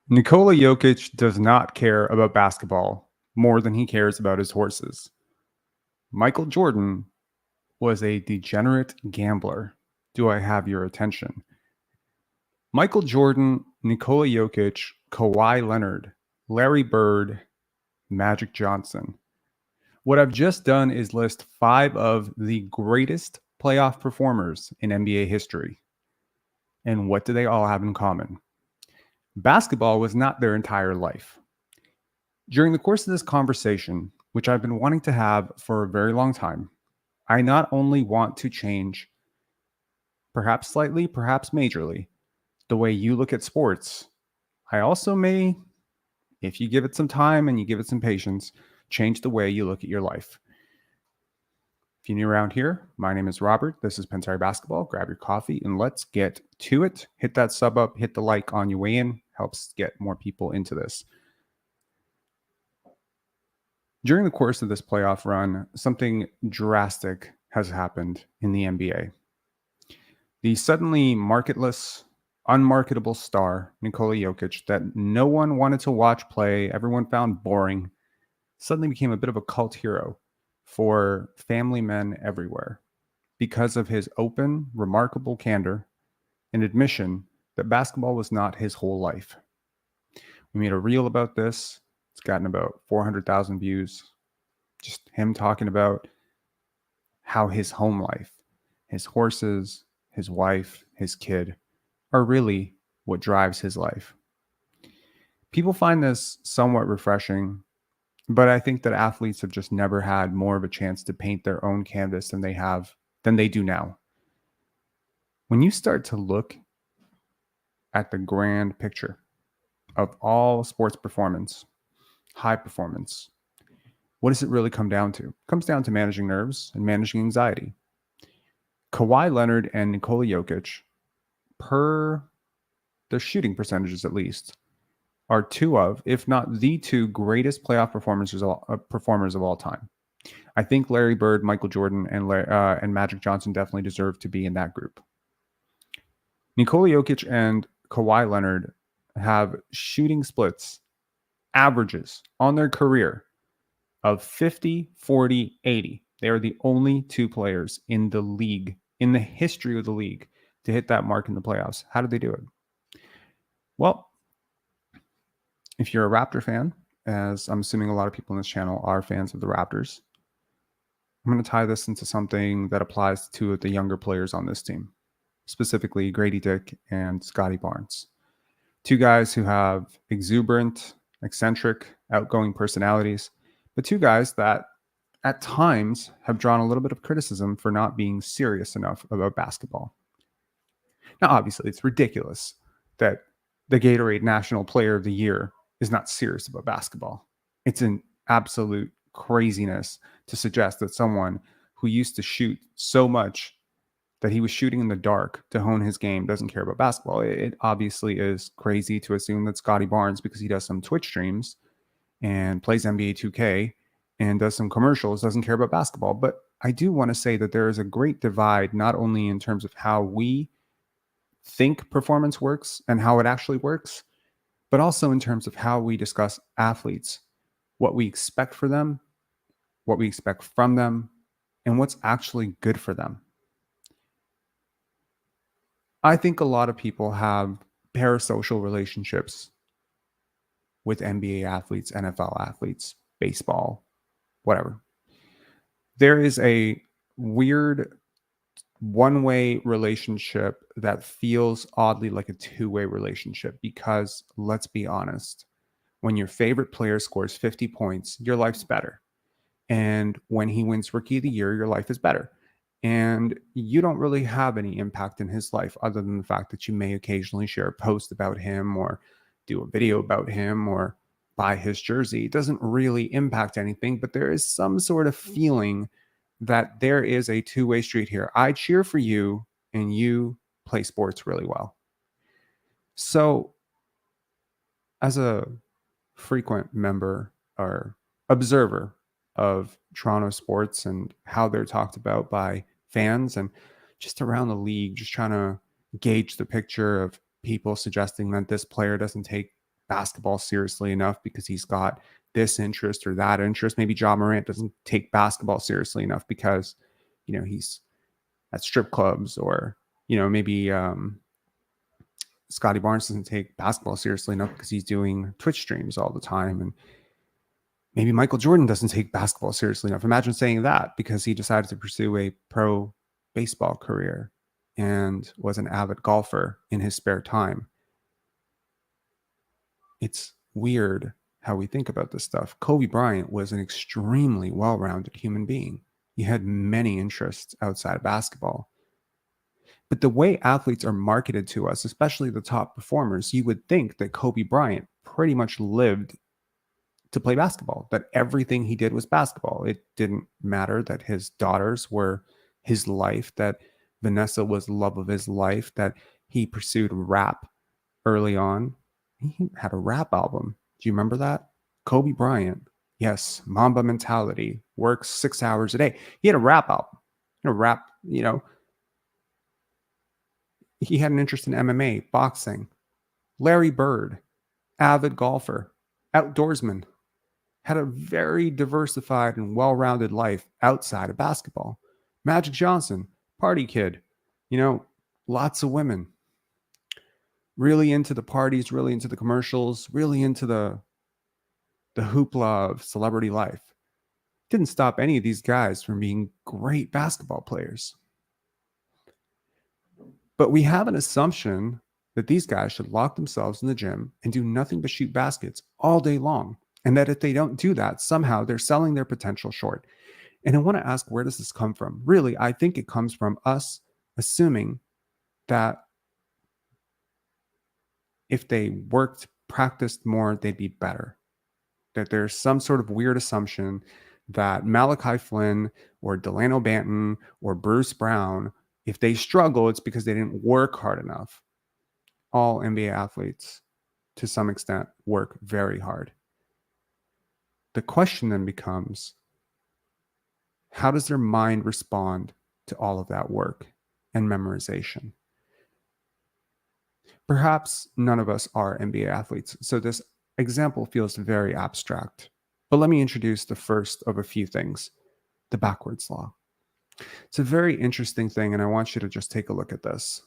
Nikola Jokic does not care about basketball more than he cares about his horses. Michael Jordan was a degenerate gambler. Do I have your attention? Michael Jordan, Nikola Jokic, Kawhi Leonard, Larry Bird, Magic Johnson. What I've just done is list 5 of the greatest playoff performers in NBA history. And what do they all have in common? Basketball was not their entire life. During the course of this conversation, which I've been wanting to have for a very long time, I not only want to change, perhaps slightly, perhaps majorly, the way you look at sports, I also may, if you give it some time and you give it some patience, change the way you look at your life. If you're new around here, my name is Robert. This is Pensari Basketball. Grab your coffee and let's get to it. Hit that sub up, hit the like on your way in. Helps get more people into this. During the course of this playoff run, something drastic has happened in the NBA. The suddenly marketless, unmarketable star, Nikola Jokic, that no one wanted to watch play, everyone found boring, suddenly became a bit of a cult hero for family men everywhere because of his open, remarkable candor and admission that basketball was not his whole life. We made a reel about this. It's gotten about 400,000 views. Just him talking about how his home life, his horses, his wife, his kid are really what drives his life. People find this somewhat refreshing, but I think that athletes have just never had more of a chance to paint their own canvas than they do now. When you start to look at the grand picture of all sports performance, high performance, what does it really come down to? It comes down to managing nerves and managing anxiety. Kawhi Leonard and Nikola Jokic, per their shooting percentages at least, are 2 of, if not the 2 greatest playoff performers of all time. I think Larry Bird, Michael Jordan, and Magic Johnson definitely deserve to be in that group. Nikola Jokic and Kawhi Leonard have shooting splits, averages on their career of 50, 40, 80. They are the only 2 players in the league, in the history of the league, to hit that mark in the playoffs. How did they do it? Well, if you're a Raptor fan, as I'm assuming a lot of people on this channel are fans of the Raptors, I'm going to tie this into something that applies to 2 of the younger players on this team, specifically Grady Dick and Scottie Barnes. 2 guys who have exuberant, eccentric, outgoing personalities, but 2 guys that at times have drawn a little bit of criticism for not being serious enough about basketball. Now, obviously, it's ridiculous that the Gatorade National Player of the Year is not serious about basketball. It's an absolute craziness to suggest that someone who used to shoot so much that he was shooting in the dark to hone his game doesn't care about basketball. It obviously is crazy to assume that Scottie Barnes, because he does some Twitch streams and plays NBA 2K and does some commercials, doesn't care about basketball. But I do want to say that there is a great divide, not only in terms of how we think performance works and how it actually works, but also in terms of how we discuss athletes, what we expect for them, what we expect from them, and what's actually good for them. I think a lot of people have parasocial relationships with NBA athletes, NFL athletes, baseball, whatever. There is a weird one-way relationship that feels oddly like a two-way relationship because, let's be honest, when your favorite player scores 50 points, your life's better. And when he wins Rookie of the Year, your life is better. And you don't really have any impact in his life other than the fact that you may occasionally share a post about him or do a video about him or buy his jersey. It doesn't really impact anything, but there is some sort of feeling that there is a two-way street here. I cheer for you and you play sports really well. So as a frequent member or observer of Toronto sports and how they're talked about by fans and just around the league, just trying to gauge the picture of people suggesting that this player doesn't take basketball seriously enough because he's got this interest or that interest. Maybe Ja Morant doesn't take basketball seriously enough because, he's at strip clubs, or, maybe Scottie Barnes doesn't take basketball seriously enough because he's doing Twitch streams all the time. And maybe Michael Jordan doesn't take basketball seriously enough. Imagine saying that because he decided to pursue a pro baseball career and was an avid golfer in his spare time. It's weird how we think about this stuff. Kobe Bryant was an extremely well-rounded human being. He had many interests outside of basketball. But the way athletes are marketed to us, especially the top performers, you would think that Kobe Bryant pretty much lived to play basketball, that everything he did was basketball. It didn't matter that his daughters were his life, that Vanessa was the love of his life, that he pursued rap early on. He had a rap album. Do you remember that? Kobe Bryant. Yes, Mamba mentality, works 6 hours a day. He had a rap album. He had an interest in MMA, boxing. Larry Bird, avid golfer, outdoorsman, had a very diversified and well-rounded life outside of basketball. Magic Johnson, party kid, lots of women, really into the parties, really into the commercials, really into the hoopla of celebrity life. Didn't stop any of these guys from being great basketball players. But we have an assumption that these guys should lock themselves in the gym and do nothing but shoot baskets all day long. And that if they don't do that, somehow they're selling their potential short. And I want to ask, where does this come from? Really, I think it comes from us assuming that if they worked, practiced more, they'd be better. That there's some sort of weird assumption that Malachi Flynn or Delano Banton or Bruce Brown, if they struggle, it's because they didn't work hard enough. All NBA athletes, to some extent, work very hard. The question then becomes, how does their mind respond to all of that work and memorization? Perhaps none of us are NBA athletes, so this example feels very abstract. But let me introduce the first of a few things, the backwards law. It's a very interesting thing, and I want you to just take a look at this.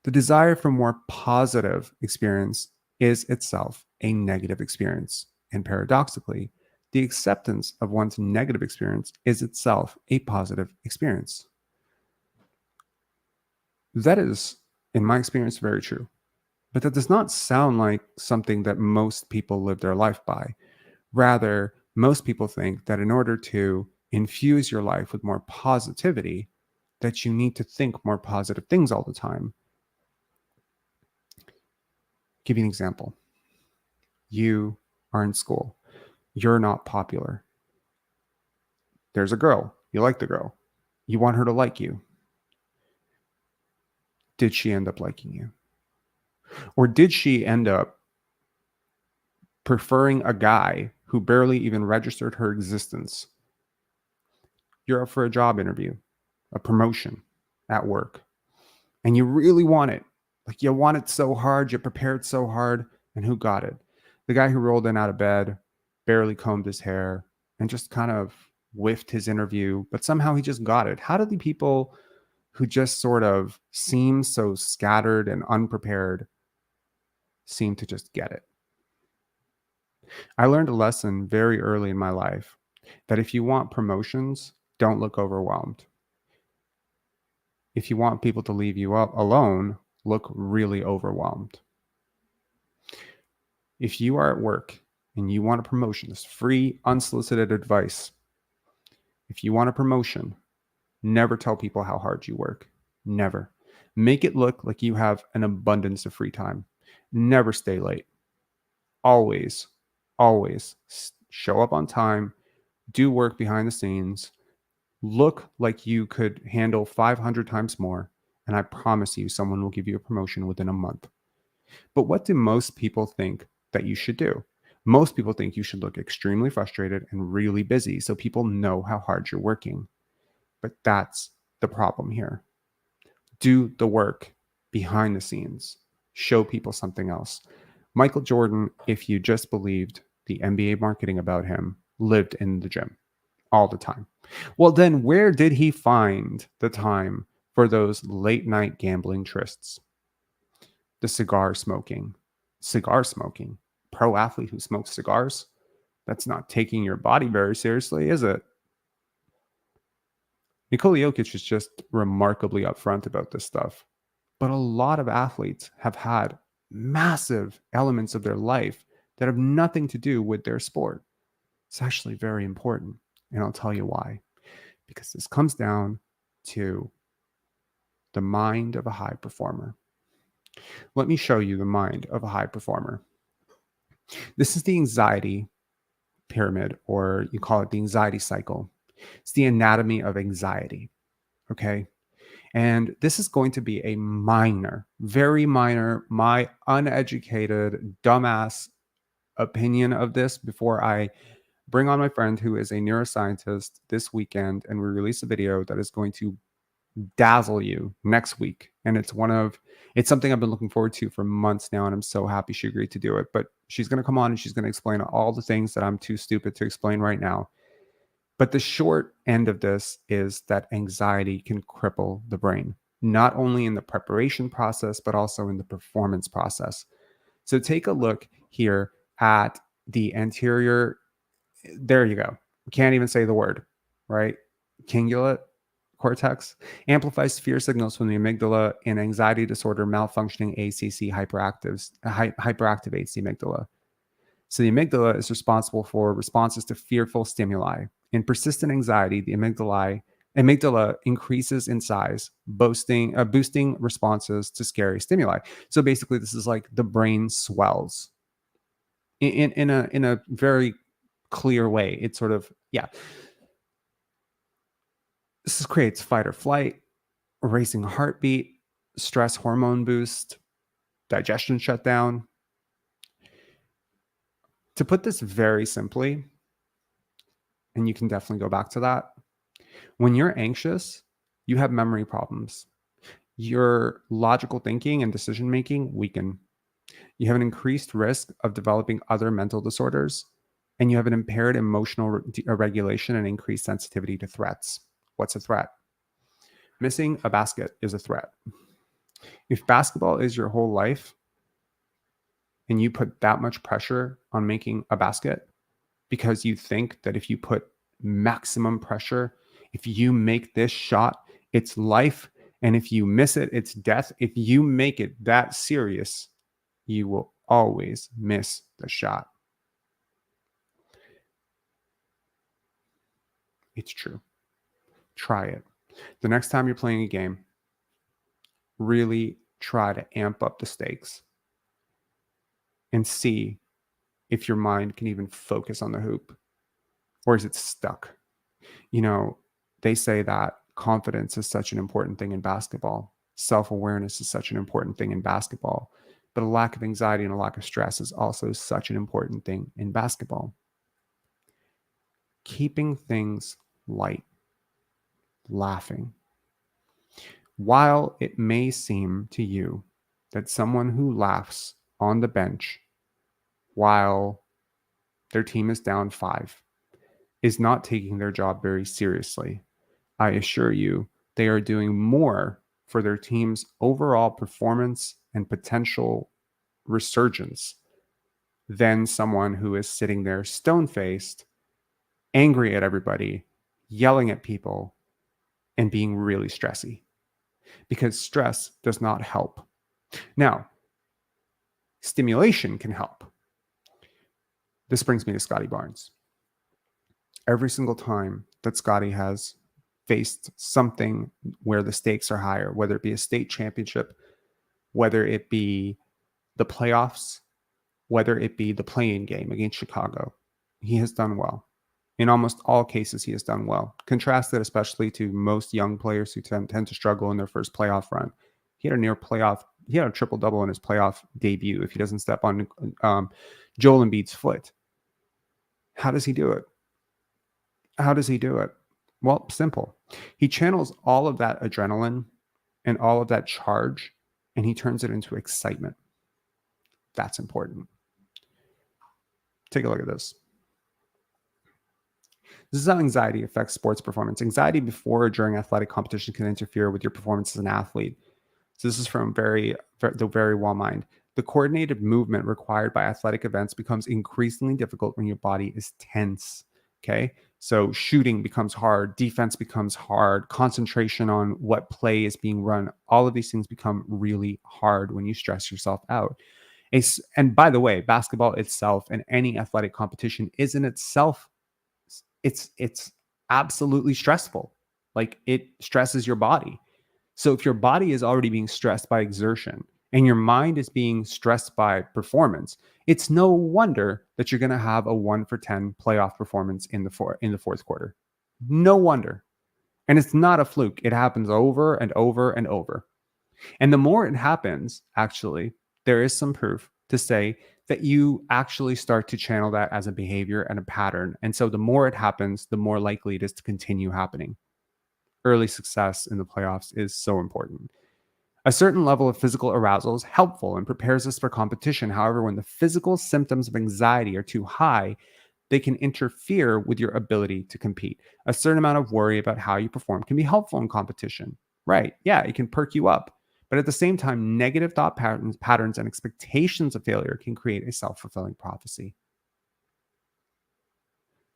The desire for more positive experience is itself a negative experience. And paradoxically, the acceptance of one's negative experience is itself a positive experience. That is, in my experience, very true. But that does not sound like something that most people live their life by. Rather, most people think that in order to infuse your life with more positivity, that you need to think more positive things all the time. Give you an example. You are in school. You're not popular. There's a girl. You like the girl. You want her to like you. Did she end up liking you? Or did she end up preferring a guy who barely even registered her existence? You're up for a job interview, a promotion at work, and you really want it. Like, you want it so hard, you prepared so hard, and who got it? The guy who rolled in out of bed, barely combed his hair, and just kind of whiffed his interview, but somehow he just got it. How do the people who just sort of seem so scattered and unprepared seem to just get it? I learned a lesson very early in my life that if you want promotions, don't look overwhelmed. If you want people to leave you alone, look really overwhelmed. If you are at work and you want a promotion, this free, unsolicited advice. If you want a promotion, never tell people how hard you work. Never. Make it look like you have an abundance of free time. Never stay late. Always show up on time, do work behind the scenes, look like you could handle 500 times more, and I promise you someone will give you a promotion within a month. But what do most people think that you should do? Most people think you should look extremely frustrated and really busy so people know how hard you're working. But that's the problem here. Do the work behind the scenes. Show people something else. Michael Jordan, if you just believed the NBA marketing about him, lived in the gym all the time. Well, then where did he find the time for those late night gambling trysts? The cigar smoking, pro athlete who smokes cigars. That's not taking your body very seriously, is it? Nikola Jokic is just remarkably upfront about this stuff. But a lot of athletes have had massive elements of their life that have nothing to do with their sport. It's actually very important. And I'll tell you why. Because this comes down to the mind of a high performer. Let me show you the mind of a high performer. This is the anxiety pyramid, or you call it the anxiety cycle. It's the anatomy of anxiety. Okay. And this is going to be a minor, very minor, my uneducated, dumbass opinion of this before I bring on my friend who is a neuroscientist this weekend and we release a video that is going to dazzle you next week. And it's something I've been looking forward to for months now. And I'm so happy she agreed to do it. But she's going to come on and she's going to explain all the things that I'm too stupid to explain right now. But the short end of this is that anxiety can cripple the brain, not only in the preparation process, but also in the performance process. So take a look here at the anterior. There you go. Can't even say the word, right? Cingulate cortex amplifies fear signals from the amygdala in anxiety disorder malfunctioning ACC hyperactivates the amygdala. So the amygdala is responsible for responses to fearful stimuli. In persistent anxiety, the amygdala increases in size, boosting responses to scary stimuli. So basically, this is like the brain swells in a very clear way. It's sort of, yeah. This creates fight or flight, racing heartbeat, stress hormone boost, digestion shutdown. To put this very simply, and you can definitely go back to that, when you're anxious, you have memory problems. Your logical thinking and decision making weaken. You have an increased risk of developing other mental disorders, and you have an impaired emotional regulation and increased sensitivity to threats. What's a threat? Missing a basket is a threat. If basketball is your whole life and you put that much pressure on making a basket because you think that if you put maximum pressure, if you make this shot, it's life. And if you miss it, it's death. If you make it that serious, you will always miss the shot. It's true. Try it. The next time you're playing a game, really try to amp up the stakes and see if your mind can even focus on the hoop, or is it stuck? You know, they say that confidence is such an important thing in basketball. Self-awareness is such an important thing in basketball. But a lack of anxiety and a lack of stress is also such an important thing in basketball. Keeping things light, laughing. While it may seem to you that someone who laughs on the bench while their team is down 5 is not taking their job very seriously, I assure you they are doing more for their team's overall performance and potential resurgence than someone who is sitting there stone-faced, angry at everybody, yelling at people, and being really stressy. Because stress does not help. Now, stimulation can help. This brings me to Scottie Barnes. Every single time that Scottie has faced something where the stakes are higher, whether it be a state championship, whether it be the playoffs, whether it be the play-in game against Chicago, he has done well. In almost all cases, he has done well. Contrasted especially to most young players who tend to struggle in their first playoff run. He had a triple-double in his playoff debut if he doesn't step on Joel Embiid's foot. How does he do it? Well, simple. He channels all of that adrenaline and all of that charge, and he turns it into excitement. That's important. Take a look at this. This is how anxiety affects sports performance. Anxiety before or during athletic competition can interfere with your performance as an athlete. So this is from the Very Well Mind. The coordinated movement required by athletic events becomes increasingly difficult when your body is tense. Okay. So shooting becomes hard, defense becomes hard, concentration on what play is being run. All of these things become really hard when you stress yourself out. And by the way, basketball itself and any athletic competition is in itself, it's absolutely stressful. Like, it stresses your body. So if your body is already being stressed by exertion and your mind is being stressed by performance, it's no wonder that you're going to have a 1 for 10 playoff performance in the fourth quarter. No wonder. And it's not a fluke. It happens over and over and over. And the more it happens, actually, there is some proof to say that you actually start to channel that as a behavior and a pattern. And so the more it happens, the more likely it is to continue happening. Early success in the playoffs is so important. A certain level of physical arousal is helpful and prepares us for competition. However, when the physical symptoms of anxiety are too high, they can interfere with your ability to compete. A certain amount of worry about how you perform can be helpful in competition. Right. Yeah, it can perk you up. But at the same time, negative thought patterns and expectations of failure can create a self-fulfilling prophecy.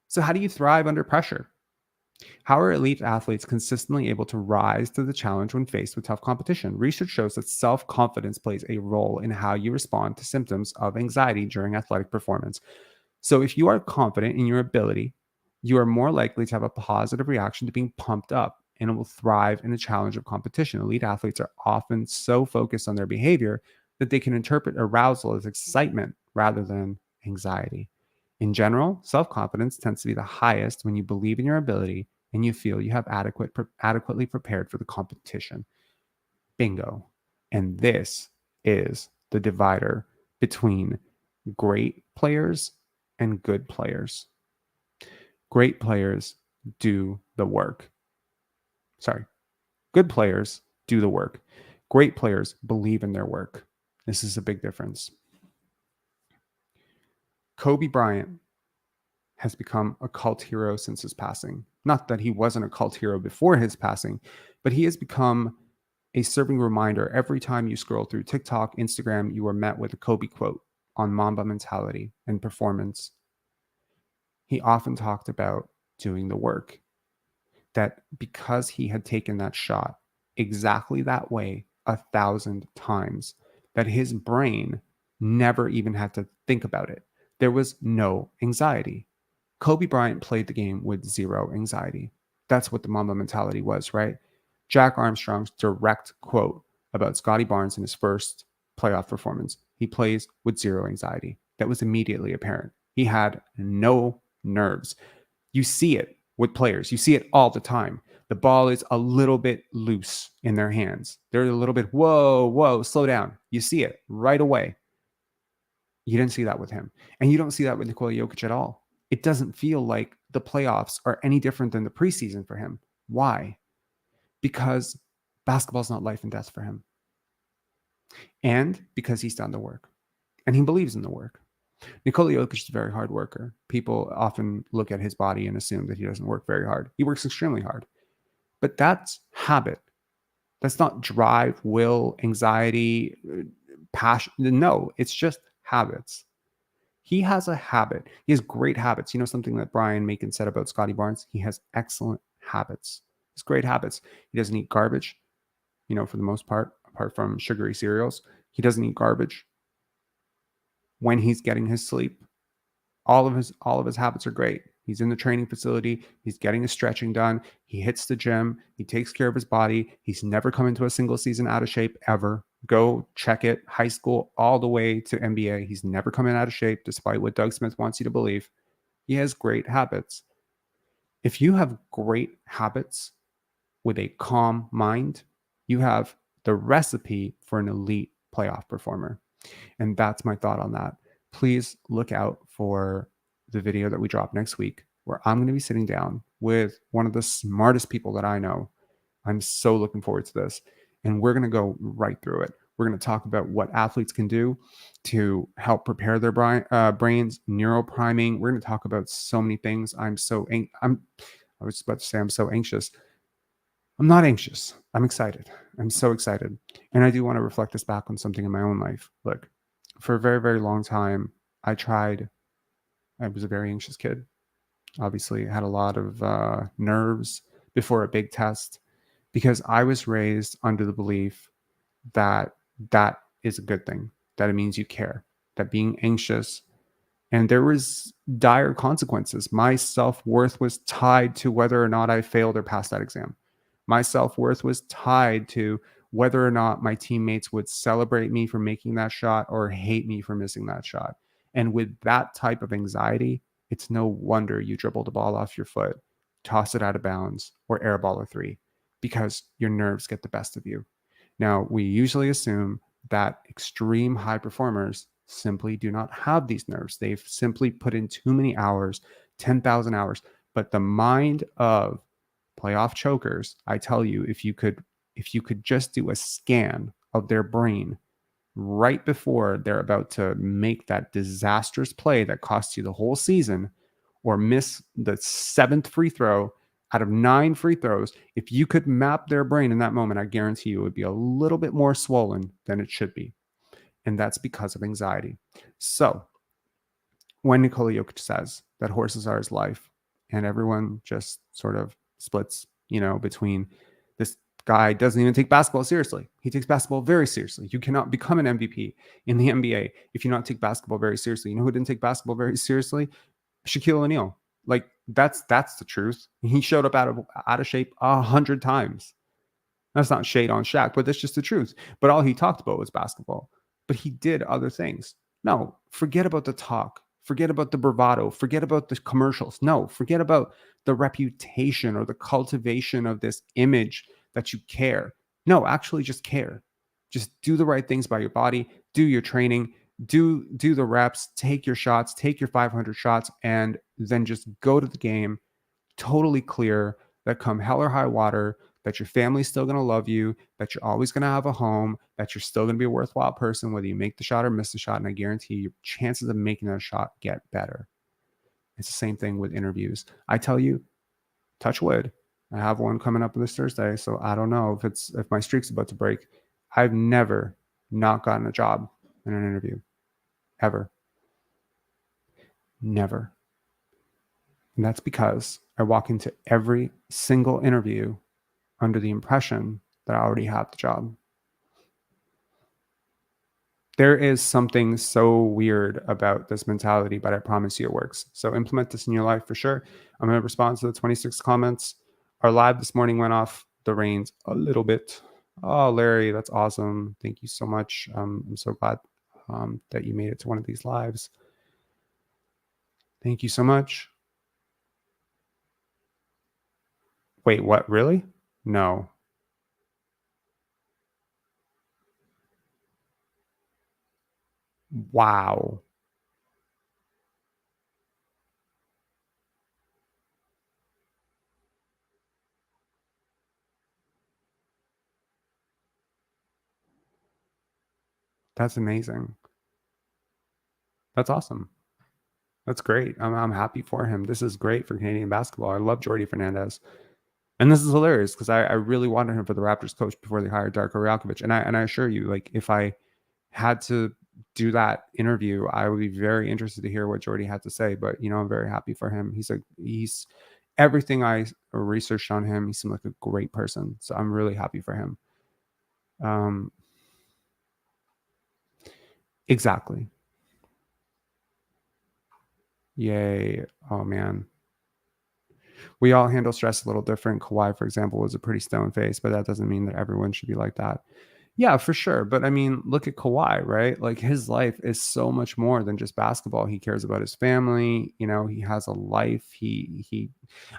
So how do you thrive under pressure? How are elite athletes consistently able to rise to the challenge when faced with tough competition? Research shows that self-confidence plays a role in how you respond to symptoms of anxiety during athletic performance. So if you are confident in your ability, you are more likely to have a positive reaction to being pumped up and will thrive in the challenge of competition. Elite athletes are often so focused on their behavior that they can interpret arousal as excitement rather than anxiety. In general, self-confidence tends to be the highest when you believe in your ability and you feel you have adequately prepared for the competition. Bingo. And this is the divider between great players and good players. Great players do the work. Good players do the work. Great players believe in their work. This is a big difference. Kobe Bryant has become a cult hero since his passing. Not that he wasn't a cult hero before his passing, but he has become a serving reminder. Every time you scroll through TikTok, Instagram, you are met with a Kobe quote on Mamba mentality and performance. He often talked about doing the work, that because he had taken that shot exactly that way 1,000 times, that his brain never even had to think about it. There was no anxiety. Kobe Bryant played the game with zero anxiety. That's what the Mamba mentality was, right? Jack Armstrong's direct quote about Scottie Barnes in his first playoff performance: he plays with zero anxiety. That was immediately apparent. He had no nerves. You see it with players. You see it all the time. The ball is a little bit loose in their hands. They're a little bit, whoa, slow down. You see it right away. You didn't see that with him. And you don't see that with Nikola Jokic at all. It doesn't feel like the playoffs are any different than the preseason for him. Why? Because basketball's not life and death for him. And because he's done the work. And he believes in the work. Nikola Jokic is a very hard worker. People often look at his body and assume that he doesn't work very hard. He works extremely hard. But that's habit. That's not drive, will, anxiety, passion. No, it's just habits. He has a habit. He has great habits. You know something that Brian Macon said about Scottie Barnes? He has excellent habits. He has great habits. He doesn't eat garbage, for the most part, apart from sugary cereals. He doesn't eat garbage. When he's getting his sleep, all of his habits are great. He's in the training facility. He's getting his stretching done. He hits the gym. He takes care of his body. He's never come into a single season out of shape ever. Go check it. High school all the way to NBA. He's never come in out of shape, despite what Doug Smith wants you to believe. He has great habits. If you have great habits with a calm mind, you have the recipe for an elite playoff performer. And that's my thought on that. Please look out for the video that we drop next week, where I'm going to be sitting down with one of the smartest people that I know. I'm so looking forward to this. And we're going to go right through it. We're going to talk about what athletes can do to help prepare their brains, neuropriming. We're going to talk about so many things. I was about to say I'm so anxious. I'm not anxious. I'm excited. I'm so excited. And I do want to reflect this back on something in my own life. Look, for a very, very long time, I was a very anxious kid. Obviously, I had a lot of nerves before a big test because I was raised under the belief that that is a good thing, that it means you care, that being anxious, and there was dire consequences. My self-worth was tied to whether or not I failed or passed that exam. My self-worth was tied to whether or not my teammates would celebrate me for making that shot or hate me for missing that shot. And with that type of anxiety, it's no wonder you dribble the ball off your foot, toss it out of bounds, or airball a three, because your nerves get the best of you. Now, we usually assume that extreme high performers simply do not have these nerves. They've simply put in too many hours, 10,000 hours. But the mind of playoff chokers, I tell you, if you could just do a scan of their brain right before they're about to make that disastrous play that costs you the whole season or miss the 7th free throw out of 9 free throws, if you could map their brain in that moment, I guarantee you it would be a little bit more swollen than it should be. And that's because of anxiety. So when Nikola Jokic says that horses are his life and everyone just sort of splits, between this guy doesn't even take basketball seriously. He takes basketball very seriously. You cannot become an MVP in the NBA if you not take basketball very seriously. You know who didn't take basketball very seriously? Shaquille O'Neal. Like that's the truth. He showed up out of shape 100 times. That's not shade on Shaq, but that's just the truth. But all he talked about was basketball. But he did other things. No, forget about the talk. Forget about the bravado. Forget about the commercials. No, forget about the reputation or the cultivation of this image that you care. No, actually just care. Just do the right things by your body. Do your training. Do the reps. Take your shots. Take your 500 shots. And then just go to the game totally clear that come hell or high water, that your family's still going to love you, that you're always going to have a home, that you're still going to be a worthwhile person, whether you make the shot or miss the shot. And I guarantee you, your chances of making that shot get better. It's the same thing with interviews. I tell you, touch wood. I have one coming up this Thursday, so I don't know if my streak's about to break. I've never not gotten a job in an interview, ever. Never. And that's because I walk into every single interview under the impression that I already have the job. There is something so weird about this mentality, but I promise you it works. So implement this in your life for sure. I'm going to respond to the 26 comments. Our live this morning went off the reins a little bit. Oh, Larry, that's awesome. Thank you so much. I'm so glad that you made it to one of these lives. Thank you so much. Wait, what? Really? No. Wow. That's amazing. That's awesome. That's great. I'm happy for him. This is great for Canadian basketball. I love Jordy Fernandez. And this is hilarious because I really wanted him for the Raptors coach before they hired Darko Rakovic. And I assure you, like, if I had to do that interview, I would be very interested to hear what Jordy had to say. But I'm very happy for him. He's everything I researched on him. He seemed like a great person. So I'm really happy for him. Exactly. Yay. Oh man. We all handle stress a little different. Kawhi, for example, was a pretty stone face, but that doesn't mean that everyone should be like that. Yeah, for sure. But I mean, look at Kawhi, right? Like his life is so much more than just basketball. He cares about his family. He has a life. I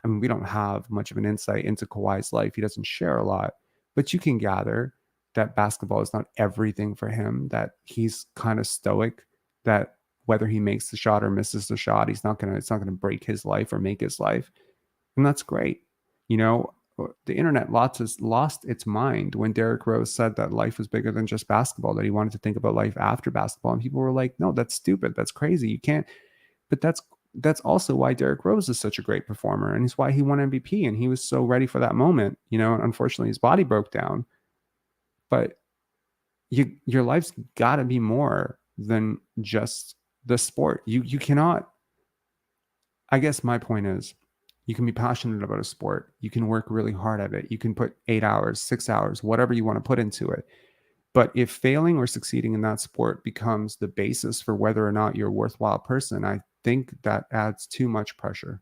mean, we don't have much of an insight into Kawhi's life. He doesn't share a lot, but you can gather that basketball is not everything for him, that he's kind of stoic, that whether he makes the shot or misses the shot, it's not going to break his life or make his life. And that's great. You know, the internet lost its mind when Derrick Rose said that life was bigger than just basketball, that he wanted to think about life after basketball. And people were like, no, that's stupid. That's crazy. You can't. But that's also why Derrick Rose is such a great performer, and it's why he won MVP, and he was so ready for that moment, and unfortunately his body broke down. But your life's got to be more than just the sport. You cannot. I guess my point is, you can be passionate about a sport. You can work really hard at it. You can put 8 hours, 6 hours, whatever you want to put into it. But if failing or succeeding in that sport becomes the basis for whether or not you're a worthwhile person, I think that adds too much pressure.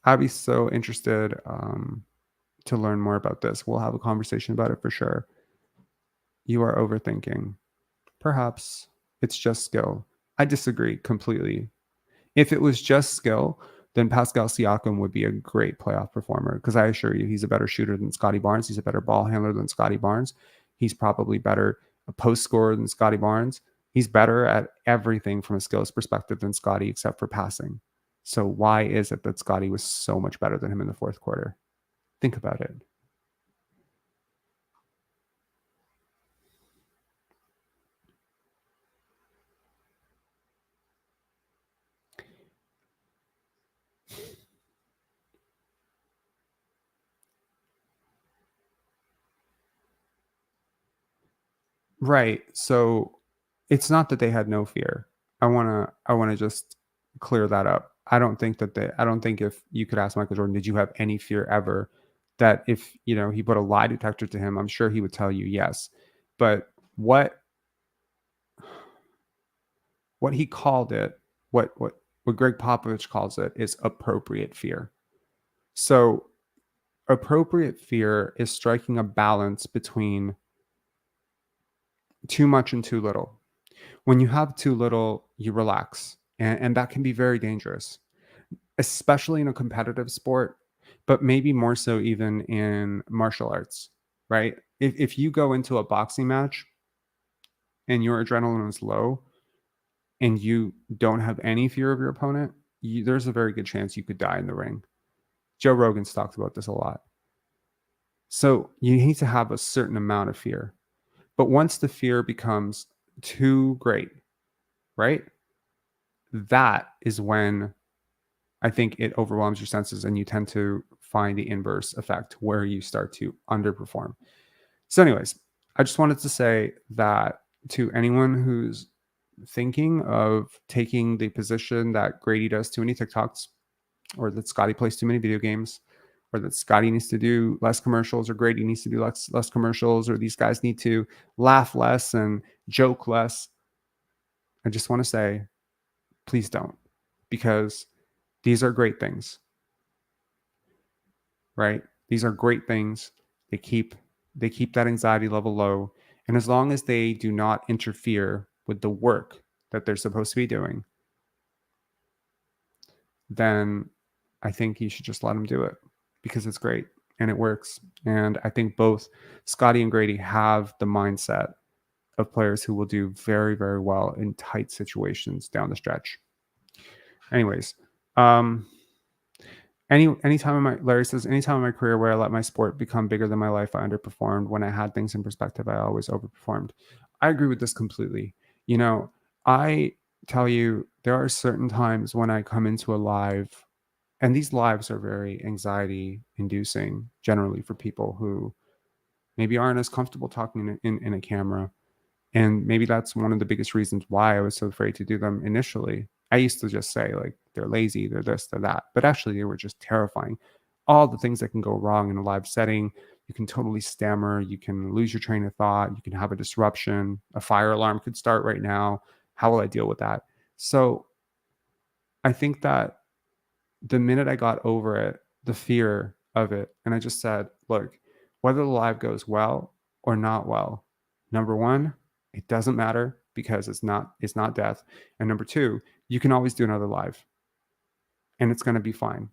I'd be so interested to learn more about this. We'll have a conversation about it for sure. You are overthinking. Perhaps it's just skill. I disagree completely. If it was just skill, then Pascal Siakam would be a great playoff performer, because I assure you, he's a better shooter than Scottie Barnes. He's a better ball handler than Scottie Barnes. He's probably better a post scorer than Scottie Barnes. He's better at everything from a skills perspective than Scottie, except for passing. So why is it that Scottie was so much better than him in the fourth quarter? Think about it. Right. So it's not that they had no fear. I want to just clear that up. I don't think if you could ask Michael Jordan, did you have any fear ever? That if, he put a lie detector to him, I'm sure he would tell you yes. But what he called it, what Greg Popovich calls it, is appropriate fear. So appropriate fear is striking a balance between too much and too little. When you have too little, you relax, and that can be very dangerous, especially in a competitive sport, but maybe more so even in martial arts, right? If you go into a boxing match and your adrenaline is low and you don't have any fear of your opponent, there's a very good chance you could die in the ring. Joe Rogan's talked about this a lot. So you need to have a certain amount of fear. But once the fear becomes too great, right? That is when I think it overwhelms your senses, and you tend to find the inverse effect where you start to underperform. So, anyways, I just wanted to say that to anyone who's thinking of taking the position that Grady does too many TikToks, or that Scottie plays too many video games, or that Scottie needs to do less commercials, or Grady needs to do less commercials, or these guys need to laugh less and joke less, I just want to say, please don't, because these are great things, right? These are great things. They keep that anxiety level low, and as long as they do not interfere with the work that they're supposed to be doing, then I think you should just let them do it, because it's great and it works. And I think both Scottie and Grady have the mindset of players who will do very, very well in tight situations down the stretch. Anyways, anytime in my Larry says, anytime in my career where I let my sport become bigger than my life, I underperformed. When I had things in perspective, I always overperformed. I agree with this completely. I tell you, there are certain times when I come into a live, and these lives are very anxiety inducing generally for people who maybe aren't as comfortable talking in a camera. And maybe that's one of the biggest reasons why I was so afraid to do them initially. I used to just say, like, they're lazy, they're this, they're that. But actually, they were just terrifying. All the things that can go wrong in a live setting. You can totally stammer. You can lose your train of thought. You can have a disruption. A fire alarm could start right now. How will I deal with that? So I think that the minute I got over it, the fear of it, and I just said, look, whether the live goes well or not well, number one, it doesn't matter, because it's not death. And number two, you can always do another live and it's going to be fine.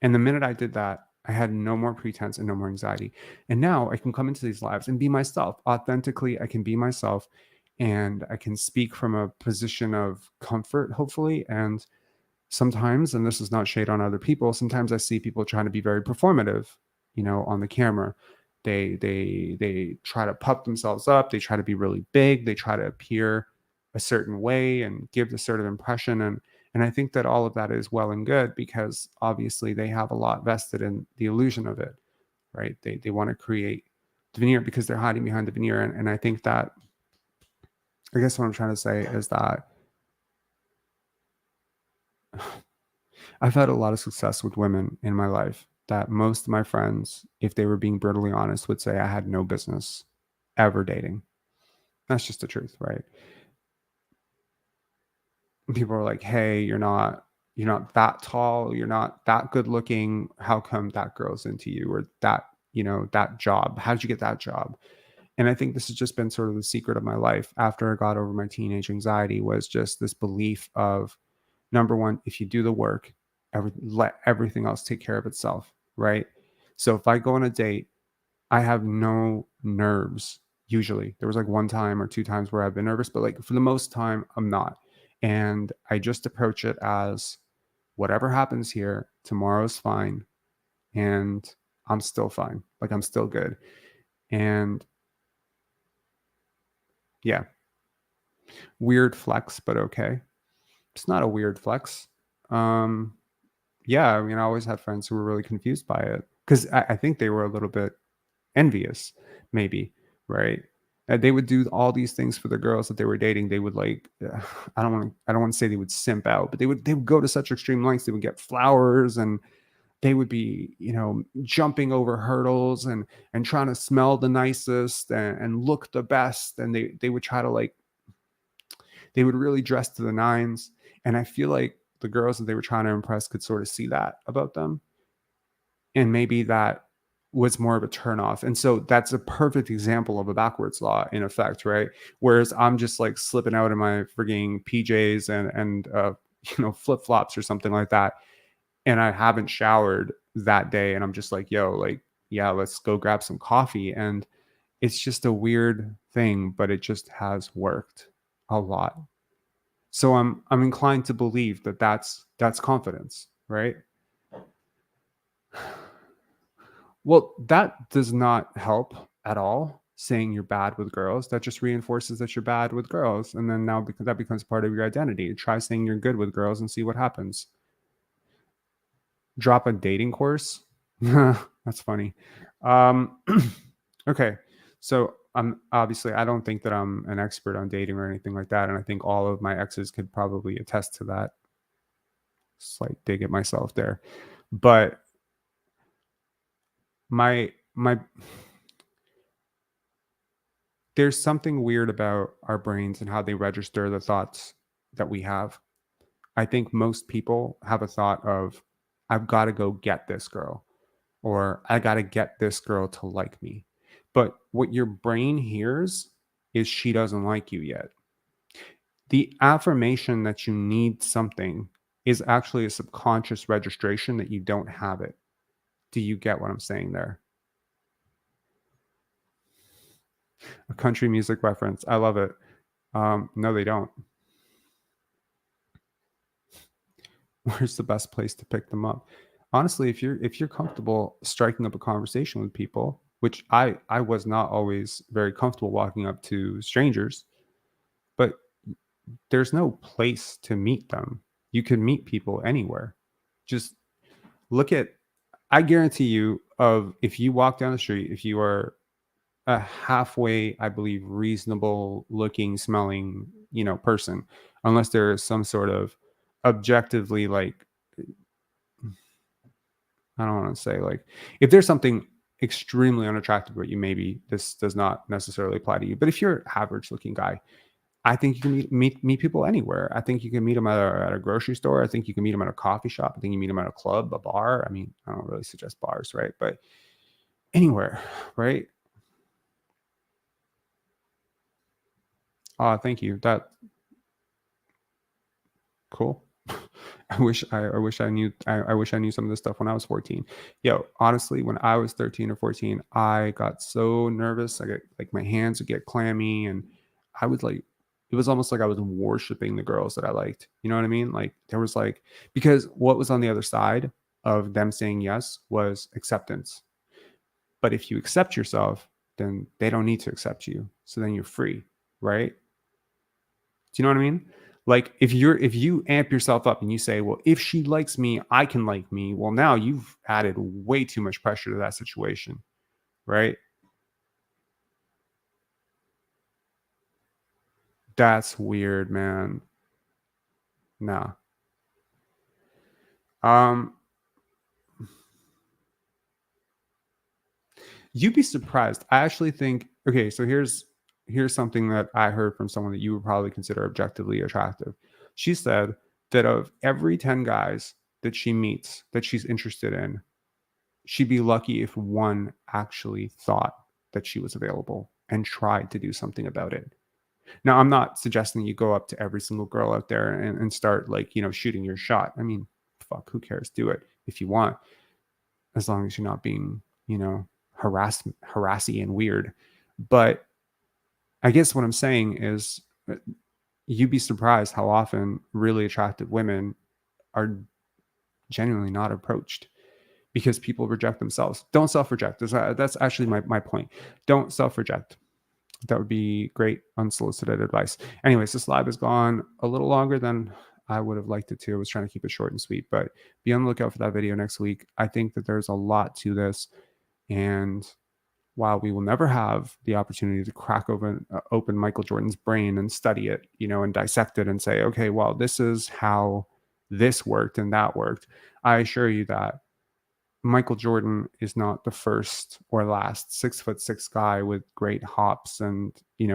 And the minute I did that, I had no more pretense and no more anxiety. And now I can come into these lives and be myself. Authentically, I can be myself. and I can speak from a position of comfort, hopefully. And sometimes, and this is not shade on other people, sometimes I see people trying to be very performative, on the camera. They try to puff themselves up, they try to be really big, they try to appear a certain way and give a certain impression. And I think that all of that is well and good, because obviously they have a lot vested in the illusion of it, right? They want to create the veneer because they're hiding behind the veneer. And I think that, I guess what I'm trying to say is that I've had a lot of success with women in my life that most of my friends, if they were being brutally honest, would say I had no business ever dating. That's just the truth, right? People are like, "Hey, you're not that tall, you're not that good looking. How come that girl's into you, or that job? How did you get that job?" And I think this has just been sort of the secret of my life after I got over my teenage anxiety, was just this belief of, number one, if you do the work, let everything else take care of itself, right? So if I go on a date, I have no nerves usually. There was like one time or two times where I've been nervous, but like for the most time, I'm not. And I just approach it as, whatever happens here, tomorrow's fine. And I'm still fine. Like, I'm still good. And yeah, weird flex, but okay. It's not a weird flex. Um, yeah, I mean, I always had friends who were really confused by it, because I think they were a little bit envious, maybe, right? They would do all these things for the girls that they were dating. They would like, I don't want to say they would simp out, but they would go to such extreme lengths. They would get flowers, and they would be, jumping over hurdles, and trying to smell the nicest, and look the best. And they would try to, like, they would really dress to the nines. And I feel like the girls that they were trying to impress could sort of see that about them, and maybe that was more of a turnoff. And so that's a perfect example of a backwards law in effect, right? Whereas I'm just like slipping out in my frigging PJs and flip flops or something like that, and I haven't showered that day, and I'm just like, yo, like, yeah, let's go grab some coffee. And it's just a weird thing, but it just has worked a lot. So I'm inclined to believe that that's confidence, right? Well, that does not help at all, saying you're bad with girls. That just reinforces that you're bad with girls. And then now, because that becomes part of your identity, try saying you're good with girls and see what happens. Drop a dating course. That's funny. Um, okay. So obviously, I don't think that I'm an expert on dating or anything like that. And I think all of my exes could probably attest to that. Slight dig at myself there. But my there's something weird about our brains and how they register the thoughts that we have. I think most people have a thought of, I've got to go get this girl, or I got to get this girl to like me. But what your brain hears is, she doesn't like you yet. The affirmation that you need something is actually a subconscious registration that you don't have it. Do you get what I'm saying there? A country music reference. I love it. No, they don't. Where's the best place to pick them up? Honestly, if you're comfortable striking up a conversation with people, which I was not always very comfortable walking up to strangers, but there's no place to meet them. You can meet people anywhere. Just look at, I guarantee you, of if you walk down the street, if you are a halfway, I believe, reasonable looking, smelling, person, unless there is some sort of objectively, like, I don't want to say, like, if there's something extremely unattractive about you, maybe this does not necessarily apply to you. But if you're an average looking guy, I think you can meet people anywhere. I think you can meet them at a grocery store. I think you can meet them at a coffee shop. I think you meet them at a club, a bar. I mean, I don't really suggest bars, right? But anywhere, right? Thank you. That cool. I wish I knew some of this stuff when I was 14. Yo, honestly, when I was 13 or 14, I got so nervous. I get, like, my hands would get clammy, and I would like, it was almost like I was worshiping the girls that I liked. You know what I mean? Like there was like, because what was on the other side of them saying yes was acceptance. But if you accept yourself, then they don't need to accept you. So then you're free, right? Do you know what I mean? Like if you amp yourself up and you say, well, if she likes me, I can like me. Well, now you've added way too much pressure to that situation, right? That's weird, man. Nah. Um, you'd be surprised. I actually think, okay, so here's something that I heard from someone that you would probably consider objectively attractive. She said that of every 10 guys that she meets that she's interested in, she'd be lucky if one actually thought that she was available and tried to do something about it. Now, I'm not suggesting you go up to every single girl out there and start like, shooting your shot. I mean, fuck, who cares? Do it if you want, as long as you're not being, harassy and weird. But I guess what I'm saying is you'd be surprised how often really attractive women are genuinely not approached because people reject themselves. Don't self-reject. That's actually my point. Don't self-reject. That would be great unsolicited advice. Anyways, this live has gone a little longer than I would have liked it to. I was trying to keep it short and sweet, but be on the lookout for that video next week. I think that there's a lot to this. And while we will never have the opportunity to crack open Michael Jordan's brain and study it, and dissect it and say, okay, well, this is how this worked and that worked. I assure you that Michael Jordan is not the first or last 6'6" guy with great hops and,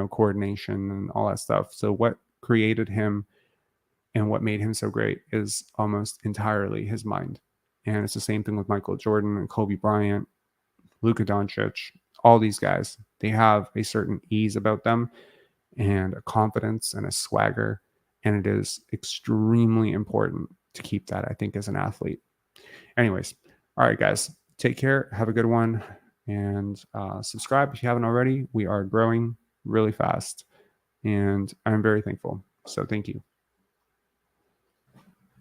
coordination and all that stuff. So what created him and what made him so great is almost entirely his mind. And it's the same thing with Michael Jordan and Kobe Bryant, Luka Doncic, all these guys. They have a certain ease about them and a confidence and a swagger. And it is extremely important to keep that, I think, as an athlete. Anyways, all right, guys, take care. Have a good one. And subscribe if you haven't already. We are growing really fast. And I'm very thankful. So thank you.